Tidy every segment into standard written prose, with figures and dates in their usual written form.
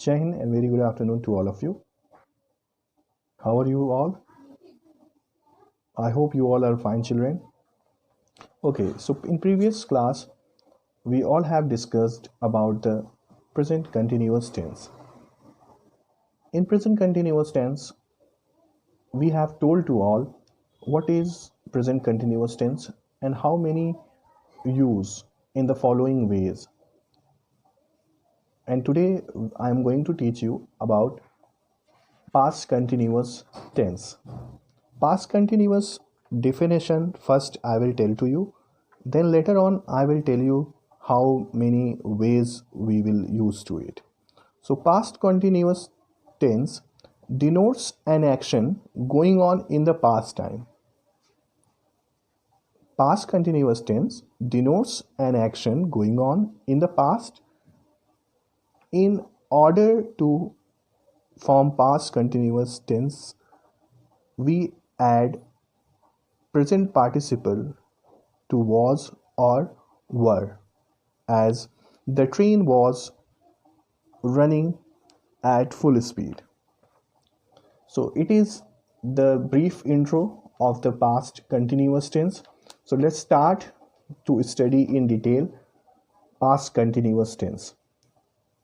Jai Hind and very good afternoon to all of you. How are you all? I hope you all are fine, children. Okay, so in previous class, we all have discussed about the present continuous tense. In present continuous tense, we have told to all what is present continuous tense and how many use in the following ways. And today I am going to teach you about past continuous tense. Past continuous definition first I will tell to you, then later on I will tell you how many ways we will use to it. So past continuous tense denotes an action going on in the past time. Past continuous tense denotes an action going on in the past. In order to form past continuous tense, we add present participle to was or were, as the train was running at full speed. So it is the brief intro of the past continuous tense. So let's start to study in detail past continuous tense.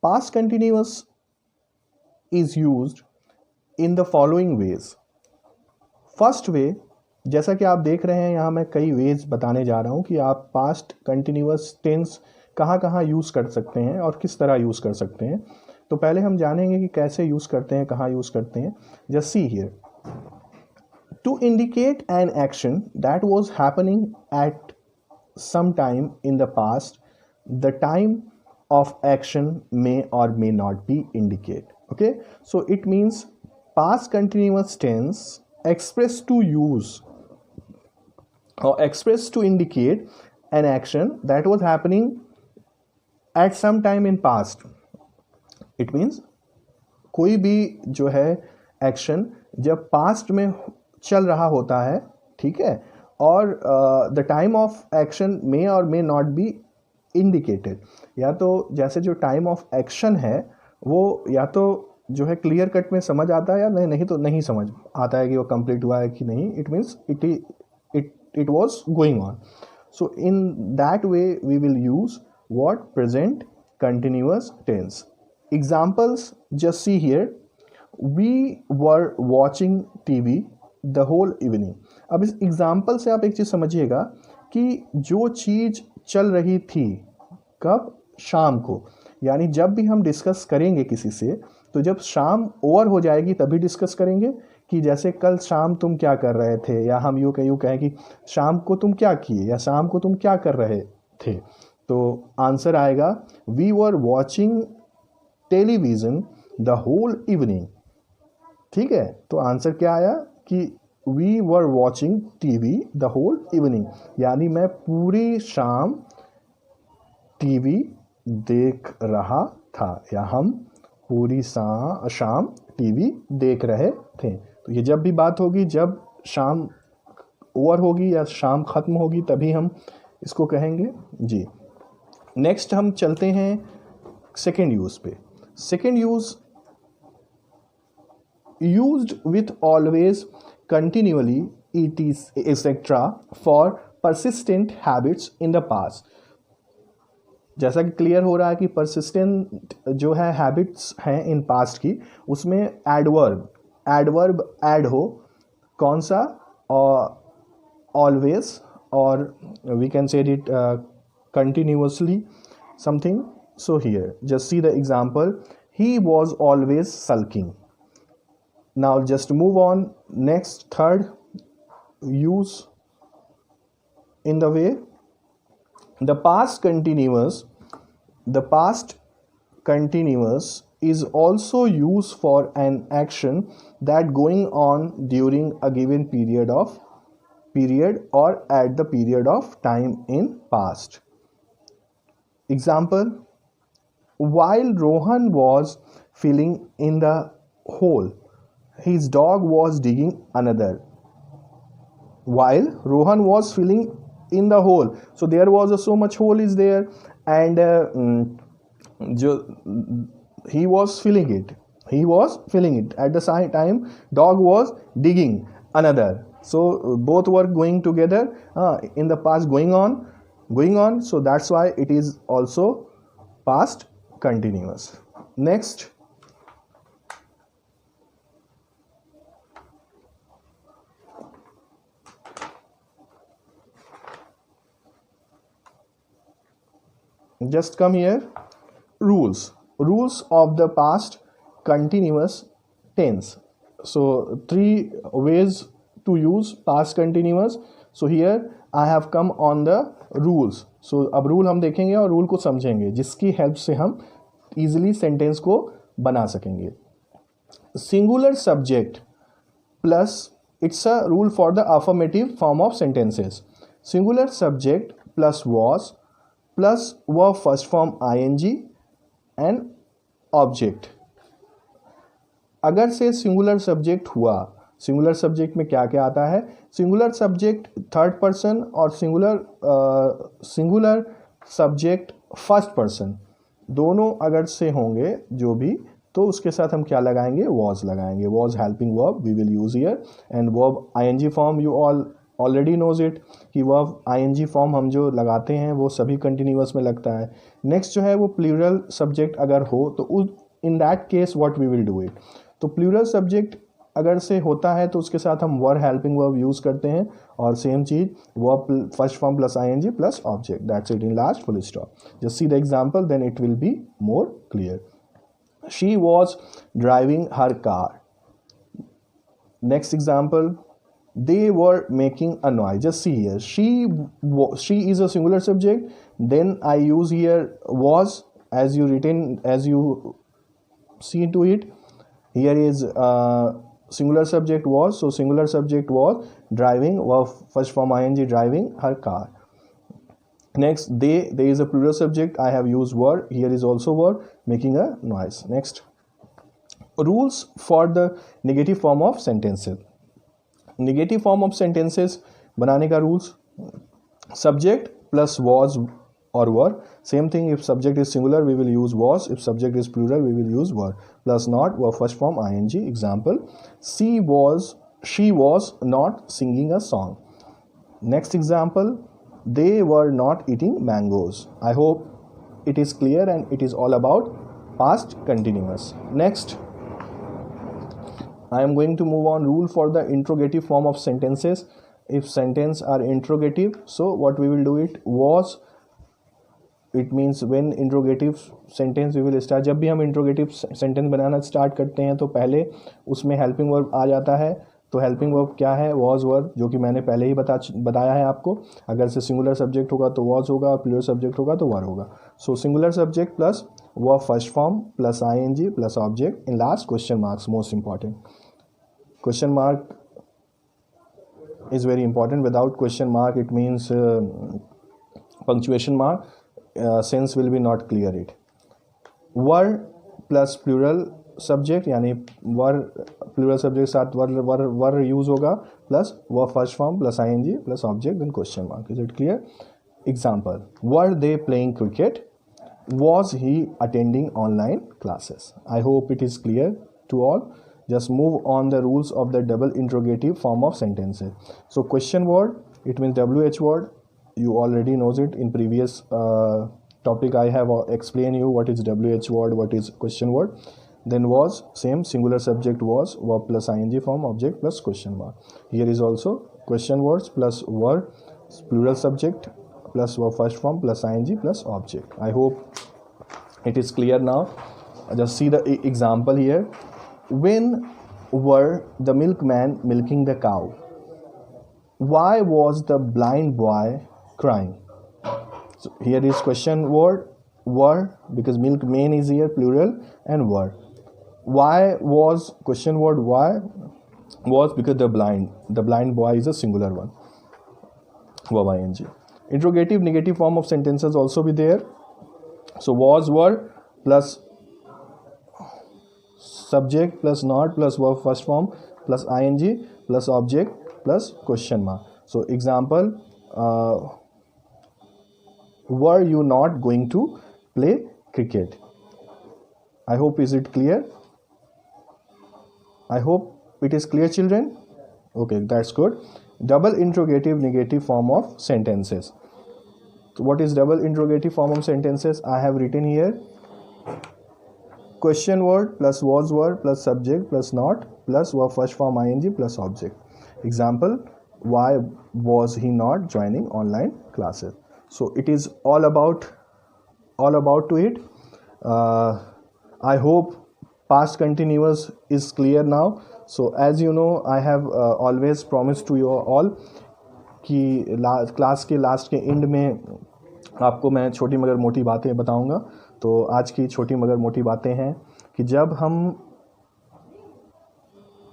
Past continuous is used in the following ways. First way, जैसा कि आप देख रहे हैं यहाँ मैं कई veg बताने जा रहा हूँ कि आप पास्ट कंटिन्यूअस टेंस कहाँ कहाँ यूज़ कर सकते हैं और किस तरह यूज़ कर सकते हैं. तो पहले हम जानेंगे कि कैसे यूज़ करते हैं, कहाँ यूज़ करते हैं. Just see here, to indicate an action that was happening at some time in the past, the time of action may or may not be indicate. Okay, so it means past continuous tense express to use or express to indicate an action that was happening at some time in past. It means कोई भी जो है action जब past में चल रहा होता है, ठीक है, और द टाइम ऑफ एक्शन मे और मे नॉट बी इंडिकेटेड, या तो जैसे जो टाइम ऑफ एक्शन है वो या तो जो है क्लियर कट में समझ आता है या नहीं तो नहीं समझ आता है कि वो कंप्लीट हुआ है कि नहीं. It means it was going on. So in that way we will use what present continuous tense. Examples just see here, we were watching TV the whole evening. अब इस एग्जाम्पल से आप एक चीज़ समझिएगा कि जो चीज़ चल रही थी कब, शाम को, यानी जब भी हम डिस्कस करेंगे किसी से तो जब शाम ओवर हो जाएगी तभी डिस्कस करेंगे कि जैसे कल शाम तुम क्या कर रहे थे, या हम यूँ कहें कि शाम को तुम क्या किए या शाम को तुम क्या कर रहे थे. तो आंसर आएगा we were watching television the whole evening. ठीक है, तो आंसर क्या आया कि we were watching TV the whole evening, यानी मैं पूरी शाम टीवी देख रहा था, या हम पूरी शाम टीवी देख रहे थे. तो ये जब भी बात होगी जब शाम ओवर होगी या शाम ख़त्म होगी तभी हम इसको कहेंगे जी. नेक्स्ट हम चलते हैं सेकेंड यूज़ पे. Second use used with always, continually, it is etc. for persistent habits in the past. जैसा कि क्लियर हो रहा है कि persistent जो है हैबिट्स हैं इन पास्ट की, उसमें एडवर्ब ऐड हो, कौन सा, ऑलवेज, और we can say it continuously something. So here just see the example, he was always sulking. Now just move on. Next, third use in the way, the past continuous is also used for an action that going on during a given period or at the period of time in past. Example, while Rohan was filling in the hole, his dog was digging another. While Rohan was filling in the hole, so there was so much hole is there, and जो he was filling it. He was filling it. At the same time, dog was digging another. So both were going together in the past, going on. So that's why it is also past continuous. Next, just come here. Rules of the past continuous tense. So three ways to use past continuous. So here I have come on the rules. So अब rule हम देखेंगे और rule को समझेंगे, जिसकी help से हम easily sentence को बना सकेंगे. Singular subject plus, it's a rule for the affirmative form of sentences. Singular subject plus was plus verb first form ing and object. अगर से सिंगुलर सब्जेक्ट हुआ, सिंगुलर सब्जेक्ट में क्या क्या आता है? सिंगुलर सब्जेक्ट थर्ड पर्सन और singular subject first person दोनों अगर से होंगे जो भी, तो उसके साथ हम क्या लगाएंगे? वॉज लगाएंगे. Was helping verb we will use here. And verb ING form you already knows it कि वर्ब आईएनजी फॉर्म हम जो लगाते हैं वो सभी कंटिन्यूअस में लगता है. नेक्स्ट जो है वो प्लूरल सब्जेक्ट अगर हो तो in that case what we will do it. तो प्लूरल सब्जेक्ट अगर से होता है तो उसके साथ हम वर्ब हेल्पिंग वर्ब यूज करते हैं, और सेम चीज verb first form plus ING plus object. That's it in last full stop. Just see the example, then it will be more clear. She was driving her car. Next example, they were making a noise. Just see here, she is a singular subject. Then I use here was, as you see to it. Here is singular subject was. So singular subject was driving, verb first form ing, driving her car. Next, there is a plural subject. I have used were. Here is also were, making a noise. Next, rules for the negative form of sentences. Negative form of sentences बनाने का rules. Subject plus was or were. Same thing, if subject is singular we will use was. If subject is plural we will use were. Plus not, were first form ing. Example, she was not singing a song. Next example, they were not eating mangoes. I hope it is clear, and it is all about past continuous. Next, I am going to move on. Rule for the interrogative form of sentences. If sentence are interrogative, so what we will do it was, it means when interrogative sentence we will start. जब भी हम interrogative sentence बनाना start करते हैं तो पहले उसमें helping verb आ जाता है. तो हेल्पिंग वर्ब क्या है? वॉज वर, जो कि मैंने पहले ही बताया है आपको. अगर से सिंगुलर सब्जेक्ट होगा तो वॉज होगा, प्लूरल सब्जेक्ट होगा तो वर होगा. So singular subject plus verb first form plus ING plus object. In last question marks, most important. Question mark is very important. Without question mark it means punctuation mark, sense will be not clear. It were plus plural subject, यानी were plural subject साथ were use होगा, plus were first form plus ING plus object then question mark. Is it clear? Example, were they playing cricket, was he attending online classes. I hope it is clear to all. Just move on the rules of the double interrogative form of sentences. So question word, it means WH word. You already knows it. In previous topic I have explained you what is WH word, what is question word. Then was, same, singular subject was, verb plus ing form, object plus question mark. Here is also question words plus were, plural subject plus verb first form plus ing plus object. I hope it is clear now. Just see the example here. When were the milkman milking the cow? Why was the blind boy crying? So here is question word, were, because milkman is here plural, and were. Why was, question word why was, because the blind boy is a singular one, verb ing. Interrogative negative form of sentences also be there. So was, were plus subject plus not plus verb first form plus ing plus object plus question mark. So example, were you not going to play cricket? I hope is it clear? I hope it is clear, children. Okay, that's good. Double interrogative negative form of sentences. So what is double interrogative form of sentences? I have written here question word plus was word plus subject plus not plus verb first form ing plus object. Example, why was he not joining online classes? So it is all about to it. I hope past continuous is clear now. So as you know, I have always promised to you all कि class के last के and में आपको मैं छोटी मगर मोटी बातें बताऊंगा. तो आज की छोटी मगर मोटी बातें हैं कि जब हम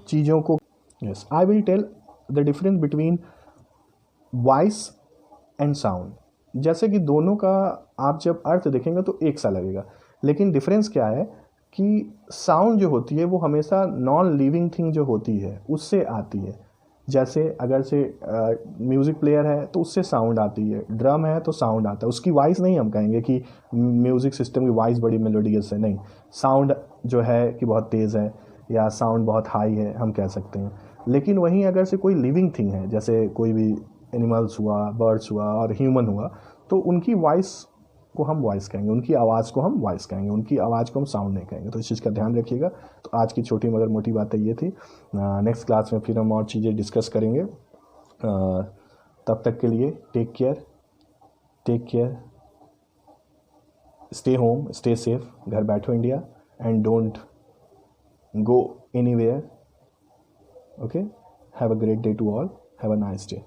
चीज़ों को yes I will tell the difference between voice and sound. जैसे कि दोनों का आप जब अर्थ देखेंगे तो एक सा लगेगा, लेकिन डिफरेंस क्या है कि साउंड जो होती है वो हमेशा नॉन लिविंग थिंग जो होती है उससे आती है. जैसे अगर से म्यूज़िक प्लेयर है तो उससे साउंड आती है, ड्रम है तो साउंड आता है. उसकी वॉइस नहीं हम कहेंगे कि म्यूज़िक सिस्टम की वॉइस बड़ी मेलोडियस है, नहीं. साउंड जो है कि बहुत तेज़ है या साउंड बहुत हाई है हम कह सकते हैं. लेकिन वहीं अगर से कोई लिविंग थिंग है, जैसे कोई भी एनिमल्स हुआ, बर्ड्स हुआ और ह्यूमन हुआ, तो उनकी वॉइस को हम वॉइस कहेंगे, उनकी आवाज़ को हम वॉइस कहेंगे, उनकी आवाज़ को हम साउंड नहीं कहेंगे. तो इस चीज़ का ध्यान रखिएगा. तो आज की छोटी मगर मोटी बातें ये थी. नेक्स्ट क्लास में फिर हम और चीज़ें डिस्कस करेंगे. तब तक के लिए take care, stay home, stay safe, घर बैठो India, and don't go anywhere. Okay, have a great day to all, have a nice day.